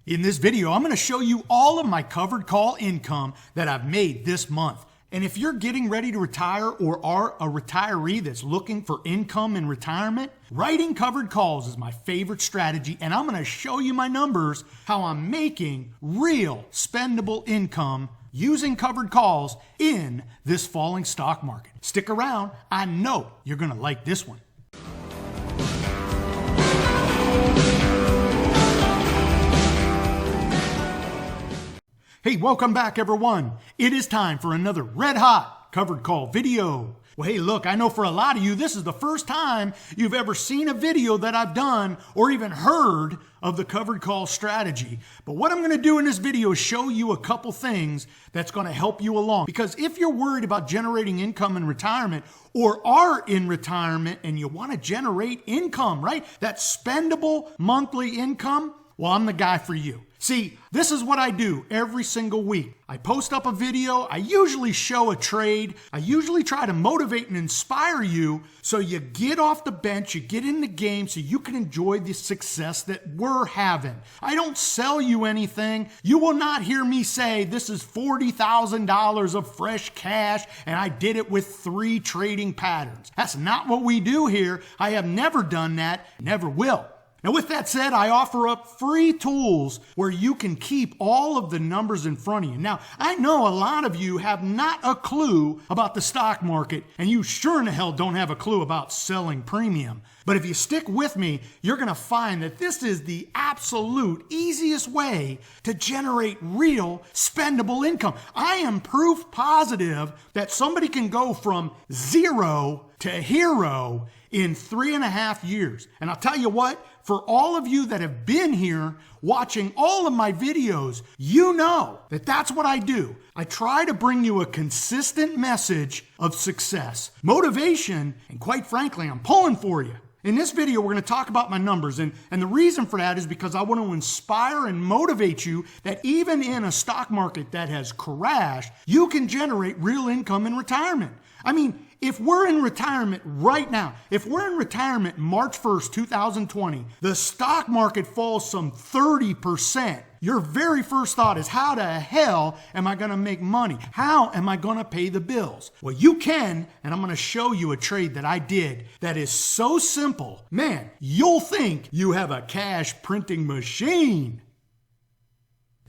In this video, I'm going to show you all of my covered call income that I've made this month. And if you're getting ready to retire or are a retiree that's looking for income in retirement, writing covered calls is my favorite strategy, and I'm going to show you my numbers, how I'm making real spendable income using covered calls in this falling stock market. Stick around. I know you're going to like this one. Hey, welcome back everyone. It is time for another red hot covered call video. Well, hey, look, I know for a lot of you, this is the first time you've ever seen a video that I've done or even heard of the covered call strategy. But what I'm going to do in this video is show you a couple things that's going to help you along. Because if you're worried about generating income in retirement or are in retirement and you want to generate income, right? That spendable monthly income, well, I'm the guy for you. See, this is what I do every single week. I post up a video. I usually show a trade. I usually try to motivate and inspire you so you get off the bench, you get in the game so you can enjoy the success that we're having. I don't sell you anything. You will not hear me say this is $40,000 of fresh cash and I did it with 3 trading patterns. That's not what we do here. I have never done that, never will. Now, with that said, I offer up free tools where you can keep all of the numbers in front of you. Now, I know a lot of you have not a clue about the stock market, and you sure in the hell don't have a clue about selling premium. But if you stick with me, you're going to find that this is the absolute easiest way to generate real spendable income. I am proof positive that somebody can go from zero to hero in 3.5 years. And I'll tell you what, for all of you that have been here watching all of my videos, you know that that's what I do. I try to bring you a consistent message of success, motivation, and quite frankly, I'm pulling for you. In this video, we're going to talk about my numbers, and the reason for that is because I want to inspire and motivate you that even in a stock market that has crashed, you can generate real income in retirement. I mean, if we're in retirement right now, if we're in retirement March 1st, 2020, the stock market falls some 30%. Your very first thought is, how the hell am I going to make money? How am I going to pay the bills? Well, you can, and I'm going to show you a trade that I did that is so simple. Man, you'll think you have a cash printing machine.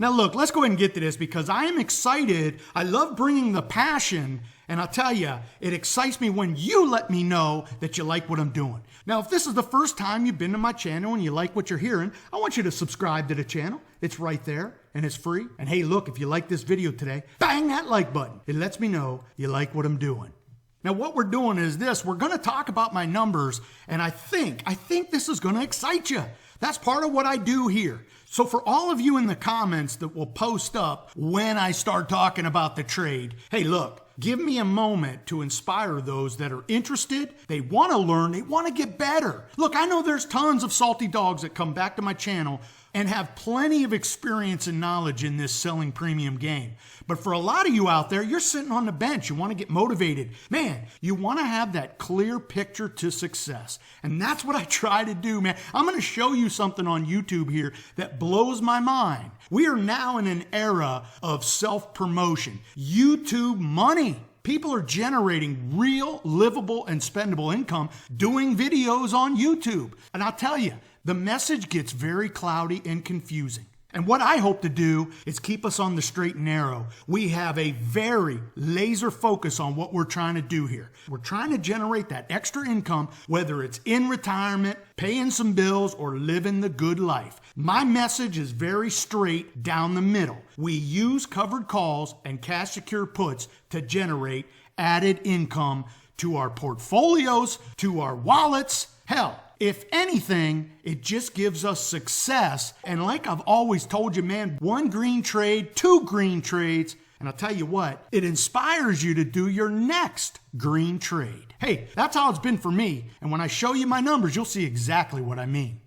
Now look, let's go ahead and get to this because I am excited. I love bringing the passion, and I'll tell you, it excites me when you let me know that you like what I'm doing. Now, if this is the first time you've been to my channel and you like what you're hearing, I want you to subscribe to the channel. It's right there and it's free. And hey, look, if you like this video today, bang that like button. It lets me know you like what I'm doing. Now, what we're doing is this. We're going to talk about my numbers, and I think this is going to excite you. That's part of what I do here. So for all of you in the comments that will post up when I start talking about the trade, hey, look, give me a moment to inspire those that are interested. They want to learn. They want to get better. Look, I know there's tons of salty dogs that come back to my channel and have plenty of experience and knowledge in this selling premium game. But for a lot of you out there, you're sitting on the bench. You want to get motivated. Man, you want to have that clear picture to success. And that's what I try to do, man. I'm going to show you something on YouTube here that blows my mind. We are now in an era of self-promotion. YouTube money. People are generating real, livable, and spendable income doing videos on YouTube. And I'll tell you, the message gets very cloudy and confusing. And what I hope to do is keep us on the straight and narrow. We have a very laser focus on what we're trying to do here. We're trying to generate that extra income, whether it's in retirement, paying some bills, or living the good life. My message is very straight down the middle. We use covered calls and cash secure puts to generate added income to our portfolios, to our wallets. Hell, if anything, it just gives us success. And like I've always told you, man, 1 green trade, 2 green trades, and I'll tell you what, it inspires you to do your next green trade. Hey, that's how it's been for me. And when I show you my numbers, you'll see exactly what I mean.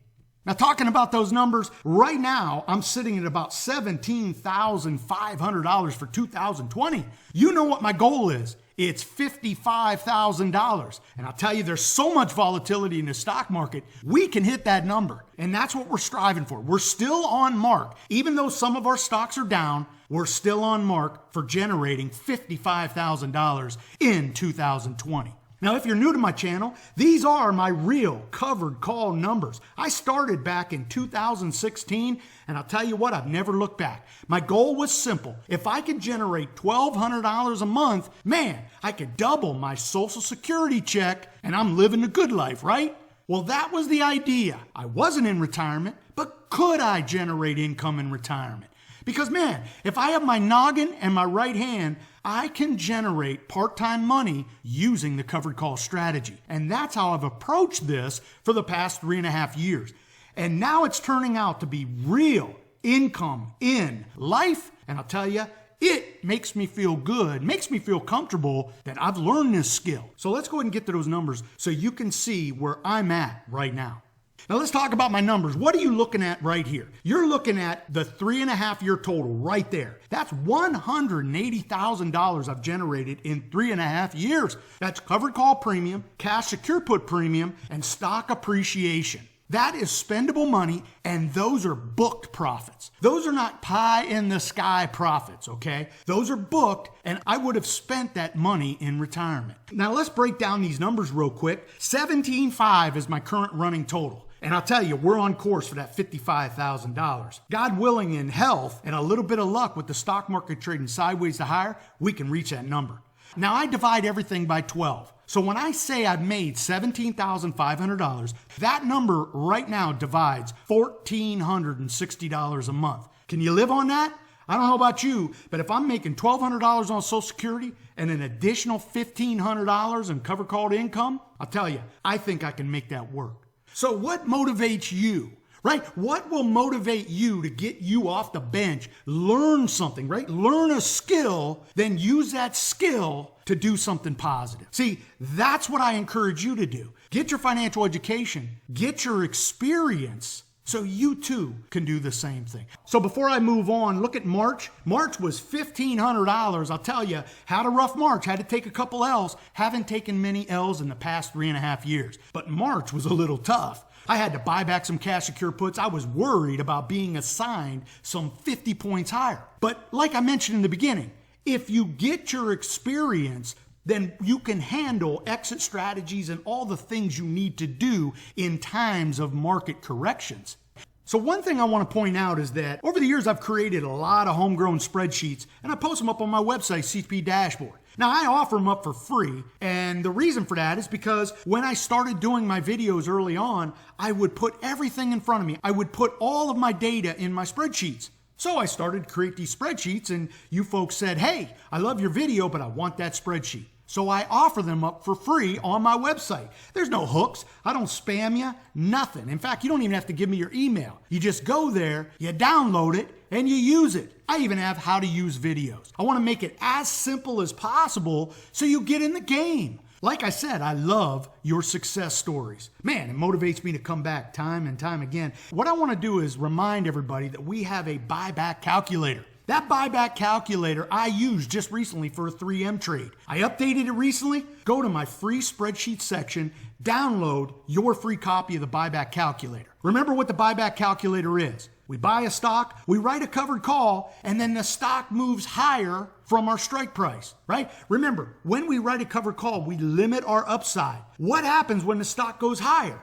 Now, talking about those numbers, right now, I'm sitting at about $17,500 for 2020. You know what my goal is. it's $55,000. And I'll tell you, there's so much volatility in the stock market, we can hit that number. And that's what we're striving for. We're still on mark. Even though some of our stocks are down, we're still on mark for generating $55,000 in 2020. Now, if you're new to my channel, these are my real covered call numbers. I started back in 2016, and I'll tell you what, I've never looked back. My goal was simple. If I could generate $1,200 a month, man, I could double my Social Security check, and I'm living the good life, right? Well, that was the idea. I wasn't in retirement, but could I generate income in retirement? Because, man, if I have my noggin and my right hand, I can generate part-time money using the covered call strategy. And that's how I've approached this for the past 3.5 years. And now it's turning out to be real income in life. And I'll tell you, it makes me feel good, makes me feel comfortable that I've learned this skill. So let's go ahead and get to those numbers so you can see where I'm at right now. Now let's talk about my numbers. What are you looking at right here? You're looking at the 3.5 year total right there. That's $180,000 I've generated in 3.5 years. That's covered call premium, cash secure put premium, and stock appreciation. That is spendable money, and those are booked profits. Those are not pie in the sky profits, okay? Those are booked, and I would have spent that money in retirement. Now let's break down these numbers real quick. 17.5 is my current running total. And I'll tell you, we're on course for that $55,000. God willing, in health and a little bit of luck with the stock market trading sideways to higher, we can reach that number. Now I divide everything by 12. So when I say I've made $17,500, that number right now divides $1,460 a month. Can you live on that? I don't know about you, but if I'm making $1,200 on Social Security and an additional $1,500 in covered called income, I'll tell you, I think I can make that work. So what motivates you, right? What will motivate you to get you off the bench, learn something, right? Learn a skill, then use that skill to do something positive. See, that's what I encourage you to do. Get your financial education, get your experience, so you too can do the same thing. So before I move on, look at March. March was $1,500. I'll tell you, had a rough March, had to take a couple L's. Haven't taken many L's in the past 3.5 years. But March was a little tough. I had to buy back some cash secure puts. I was worried about being assigned some 50 points higher. But like I mentioned in the beginning, if you get your experience, then you can handle exit strategies and all the things you need to do in times of market corrections. So one thing I want to point out is that over the years, I've created a lot of homegrown spreadsheets, and I post them up on my website, CP Dashboard. Now, I offer them up for free, and the reason for that is because when I started doing my videos early on, I would put everything in front of me. I would put all of my data in my spreadsheets. So I started to create these spreadsheets, and you folks said, hey, I love your video, but I want that spreadsheet. So I offer them up for free on my website. There's no hooks. I don't spam you, nothing. In fact, you don't even have to give me your email. You just go there, you download it, and you use it. I even have how to use videos. I want to make it as simple as possible so you get in the game. Like I said, I love your success stories. Man, it motivates me to come back time and time again. What I want to do is remind everybody that we have a buyback calculator. That buyback calculator I used just recently for a 3M trade. I updated it recently. Go to my free spreadsheet section, download your free copy of the buyback calculator. Remember what the buyback calculator is. We buy a stock, we write a covered call, and then the stock moves higher from our strike price, right? Remember, when we write a covered call, we limit our upside. What happens when the stock goes higher?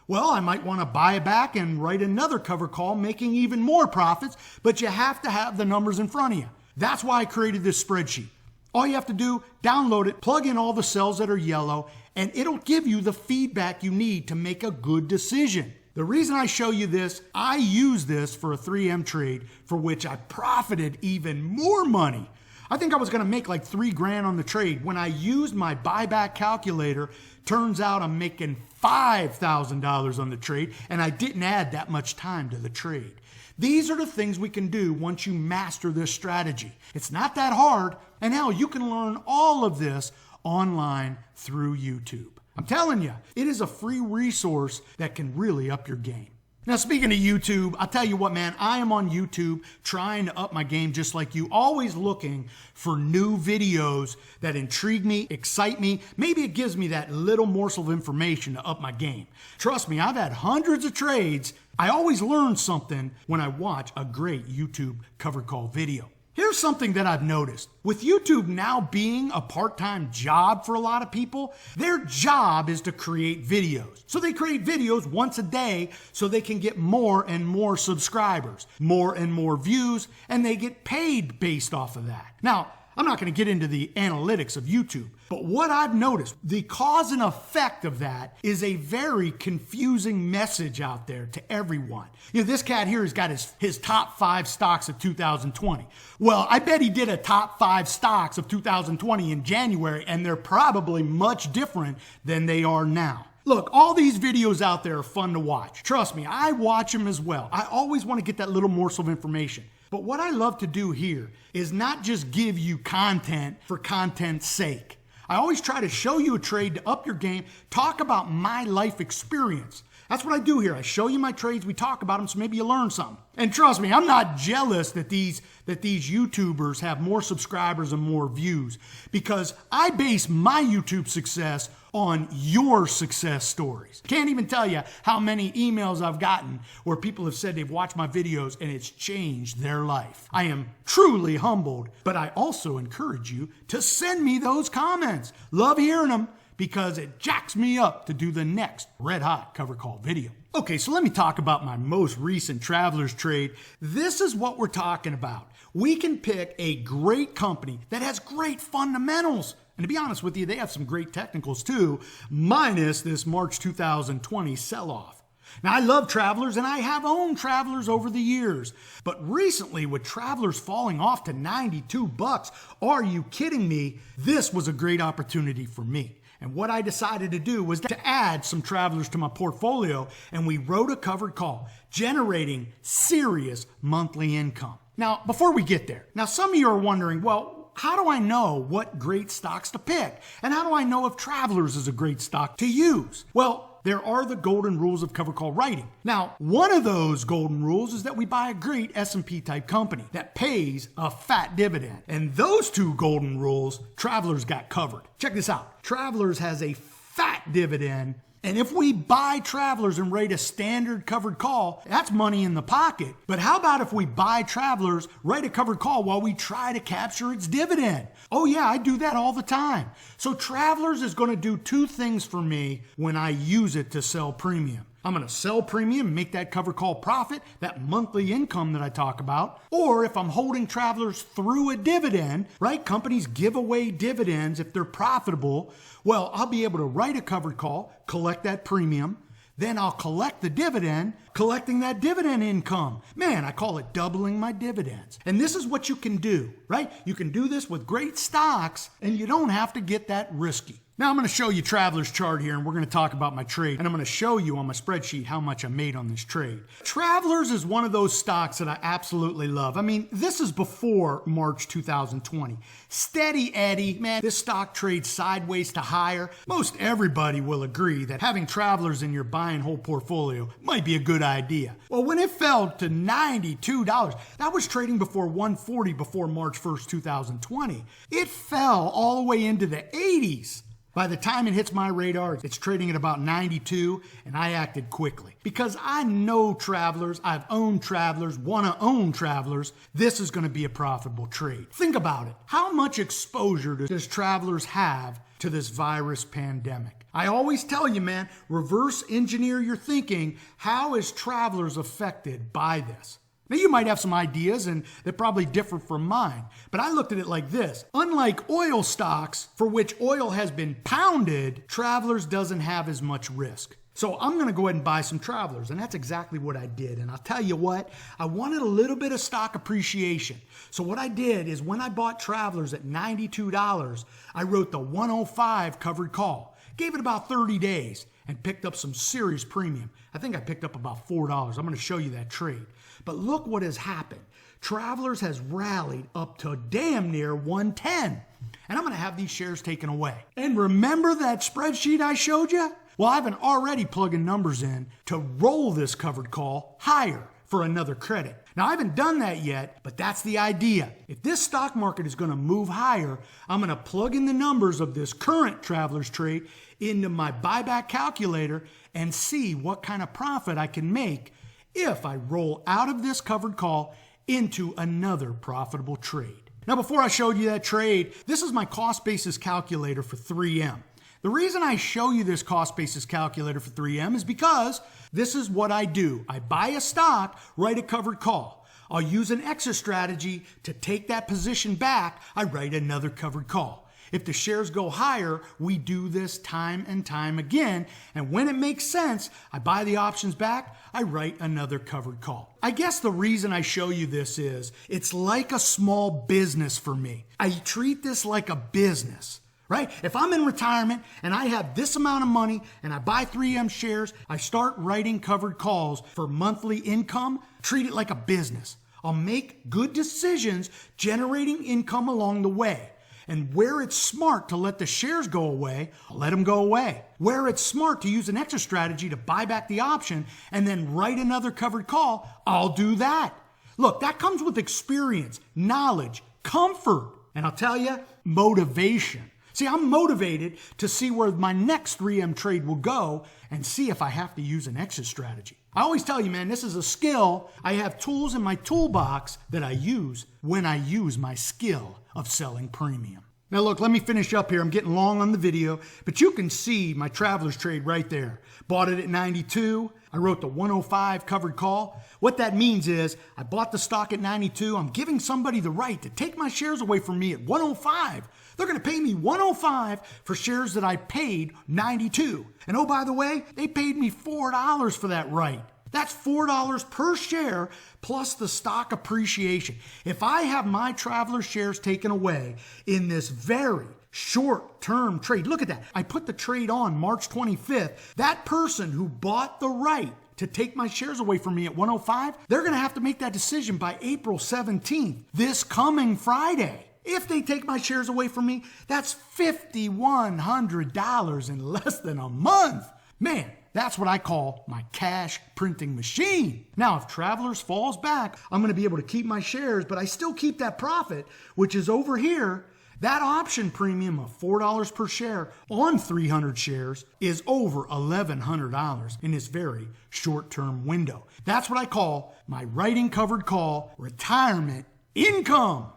Well, I might want to buy it back and write another cover call, making even more profits, but you have to have the numbers in front of you. That's why I created this spreadsheet. All you have to do, download it, plug in all the cells that are yellow, and it'll give you the feedback you need to make a good decision. The reason I show you this, I use this for a 3M trade for which I profited even more money. I think I was going to make like $3,000 on the trade. When I used my buyback calculator, turns out I'm making $5,000 on the trade, and I didn't add that much time to the trade. These are the things we can do once you master this strategy. It's not that hard, and hell, you can learn all of this online through YouTube. I'm telling you, it is a free resource that can really up your game. Now, speaking of YouTube, I'll tell you what, man, I am on YouTube trying to up my game just like you, always looking for new videos that intrigue me, excite me. Maybe it gives me that little morsel of information to up my game. Trust me, I've had hundreds of trades. I always learn something when I watch a great YouTube covered call video. Here's something that I've noticed. With YouTube now being a part-time job for a lot of people, their job is to create videos. So they create videos once a day so they can get more and more subscribers, more and more views, and they get paid based off of that. Now, I'm not going to get into the analytics of YouTube, but what I've noticed, the cause and effect of that is a very confusing message out there to everyone. You know, this cat here has got his top 5 stocks of 2020. Well, I bet he did a top 5 stocks of 2020 in January, and they're probably much different than they are now. Look, all these videos out there are fun to watch. Trust me, I watch them as well. I always want to get that little morsel of information. But what I love to do here is not just give you content for content's sake. I always try to show you a trade to up your game, talk about my life experience. That's what I do here. I show you my trades, we talk about them, so maybe you learn something. And trust me, I'm not jealous that these YouTubers have more subscribers and more views, because I base my YouTube success on your success stories. Can't even tell you how many emails I've gotten where people have said they've watched my videos and it's changed their life. I am truly humbled, but I also encourage you to send me those comments. Love hearing them, because it jacks me up to do the next red hot cover call video. Okay, so let me talk about my most recent Travelers trade. This is what we're talking about. We can pick a great company that has great fundamentals. And to be honest with you, they have some great technicals too, minus this March 2020 sell-off. Now, I love Travelers, and I have owned Travelers over the years. But recently, with Travelers falling off to $92, are you kidding me? This was a great opportunity for me. And what I decided to do was to add some Travelers to my portfolio, and we wrote a covered call, generating serious monthly income. Now, before we get there, now some of you are wondering, well, how do I know what great stocks to pick? And how do I know if Travelers is a great stock to use? Well, there are the golden rules of covered call writing. Now, one of those golden rules is that we buy a great S&P type company that pays a fat dividend. And those 2 golden rules, Travelers got covered. Check this out. Travelers has a fat dividend. And if we buy Travelers and write a standard covered call, that's money in the pocket. But how about if we buy Travelers, write a covered call while we try to capture its dividend? Oh yeah, I do that all the time. So Travelers is going to do 2 things for me when I use it to sell premium. I'm going to sell premium, make that covered call profit, that monthly income that I talk about. Or if I'm holding Travelers through a dividend, right? Companies give away dividends if they're profitable. Well, I'll be able to write a covered call, collect that premium, then I'll collect the dividend, collecting that dividend income. Man, I call it doubling my dividends. And this is what you can do, right? You can do this with great stocks, and you don't have to get that risky. Now I'm going to show you Travelers chart here, and we're going to talk about my trade. And I'm going to show you on my spreadsheet how much I made on this trade. Travelers is one of those stocks that I absolutely love. I mean, this is before March 2020. Steady Eddie, man, this stock trades sideways to higher. Most everybody will agree that having Travelers in your buy and hold portfolio might be a good idea. Well, when it fell to $92, that was trading before $140 before March 1st, 2020. It fell all the way into the 80s. By the time it hits my radar, it's trading at about 92, and I acted quickly. Because I know Travelers, I've owned Travelers, want to own Travelers, this is going to be a profitable trade. Think about it. How much exposure does Travelers have to this virus pandemic? I always tell you, man, reverse engineer your thinking. How is Travelers affected by this? Now, you might have some ideas, and they're probably different from mine, but I looked at it like this. Unlike oil stocks, for which oil has been pounded, Travelers doesn't have as much risk. So I'm going to go ahead and buy some Travelers, and that's exactly what I did. And I'll tell you what, I wanted a little bit of stock appreciation. So what I did is when I bought Travelers at $92, I wrote the 105 covered call, gave it about 30 days, and picked up some serious premium. I think I picked up about $4. I'm going to show you that trade. But look what has happened. Travelers has rallied up to damn near 110. And I'm going to have these shares taken away. And remember that spreadsheet I showed you? Well, I've been already plugging numbers in to roll this covered call higher for another credit. Now, I haven't done that yet, but that's the idea. If this stock market is going to move higher, I'm going to plug in the numbers of this current traveler's trade into my buyback calculator and see what kind of profit I can make if I roll out of this covered call into another profitable trade. Now, before I showed you that trade, this is my cost basis calculator for 3M. The reason I show you this cost basis calculator for 3M is because this is what I do. I buy a stock, write a covered call. I'll use an exit strategy to take that position back. I write another covered call. If the shares go higher, we do this time and time again. And when it makes sense, I buy the options back. I write another covered call. I guess the reason I show you this is it's like a small business for me. I treat this like a business. Right? If I'm in retirement and I have this amount of money and I buy 3M shares, I start writing covered calls for monthly income, treat it like a business. I'll make good decisions generating income along the way. And where it's smart to let the shares go away, I'll let them go away. Where it's smart to use an exit strategy to buy back the option and then write another covered call, I'll do that. Look, that comes with experience, knowledge, comfort, and I'll tell you, motivation. See, I'm motivated to see where my next 3M trade will go and see if I have to use an exit strategy. I always tell you, man, this is a skill. I have tools in my toolbox that I use when I use my skill of selling premium. Now look, let me finish up here. I'm getting long on the video, but you can see my traveler's trade right there. Bought it at 92. I wrote the 105 covered call. What that means is I bought the stock at 92. I'm giving somebody the right to take my shares away from me at 105. They're going to pay me 105 for shares that I paid 92. And oh, by the way, they paid me $4 for that right. That's $4 per share plus the stock appreciation. If I have my traveler shares taken away in this very short-term trade, look at that. I put the trade on March 25th. That person who bought the right to take my shares away from me at 105, they're going to have to make that decision by April 17th, this coming Friday. If they take my shares away from me, that's $5,100 in less than a month. Man, that's what I call my cash printing machine. Now, if Travelers falls back, I'm going to be able to keep my shares, but I still keep that profit, which is over here. That option premium of $4 per share on 300 shares is over $1,100 in this very short-term window. That's what I call my writing covered call retirement income.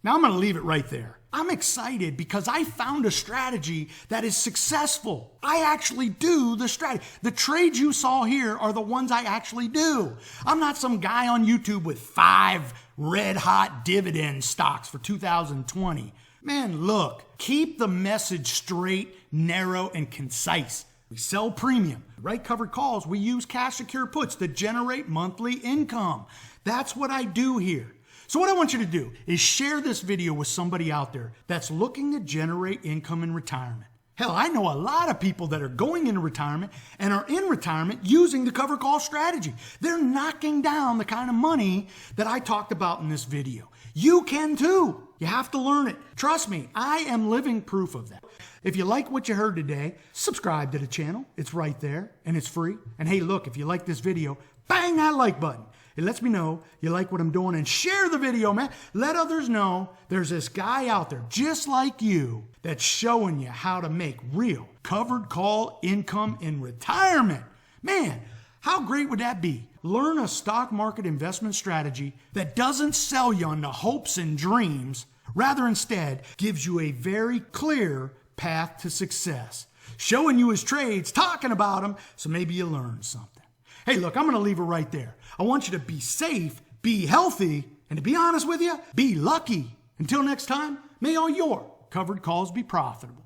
Now, I'm going to leave it right there. I'm excited because I found a strategy that is successful. I actually do the strategy. The trades you saw here are the ones I actually do. I'm not some guy on YouTube with 5 red-hot dividend stocks for 2020. Man, look, keep the message straight, narrow, and concise. We sell premium. Right covered calls, we use cash secure puts to generate monthly income. That's what I do here. So what I want you to do is share this video with somebody out there that's looking to generate income in retirement. Hell, I know a lot of people that are going into retirement and are in retirement using the covered call strategy. They're knocking down the kind of money that I talked about in this video. You can too. You have to learn it. Trust me, I am living proof of that. If you like what you heard today, subscribe to the channel. It's right there and it's free. And hey, look, if you like this video, bang that like button. It lets me know you like what I'm doing, and share the video, man. Let others know there's this guy out there just like you that's showing you how to make real covered call income in retirement. Man, how great would that be? Learn a stock market investment strategy that doesn't sell you on the hopes and dreams, rather instead gives you a very clear path to success. Showing you his trades, talking about them, so maybe you learn something. Hey, look, I'm going to leave it right there. I want you to be safe, be healthy, and to be honest with you, be lucky. Until next time, may all your covered calls be profitable.